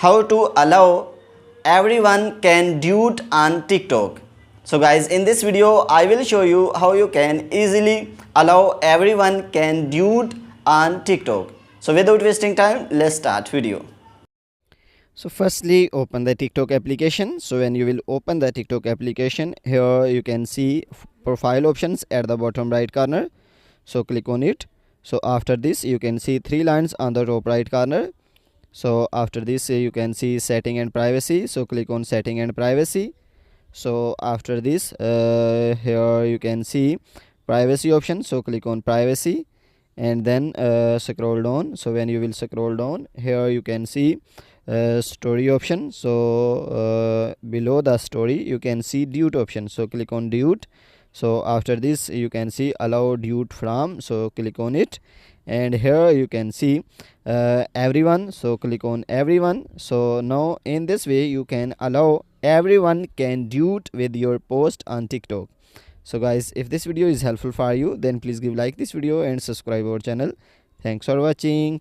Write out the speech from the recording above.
how to allow everyone can duet on TikTok. So guys, in this video I will show you how you can easily allow everyone can duet on TikTok. So without wasting time, let's start video. So firstly, open the TikTok application. So when you will open the TikTok application, here you can see profile options at the bottom right corner. So click on it. So after this you can see three lines on the top right corner. So after this you can see setting and privacy. So click on setting and privacy. So after this here you can see privacy option. So click on privacy and then scroll down. So when you will scroll down, here you can see story option. So below the story you can see duet option. So click on duet. So after this you can see allow duet from. So click on it, and here you can see everyone. So click on everyone. So now in this way you can allow everyone can duet with your post on TikTok. So guys, if this video is helpful for you, then please give like this video and subscribe our channel. Thanks for watching.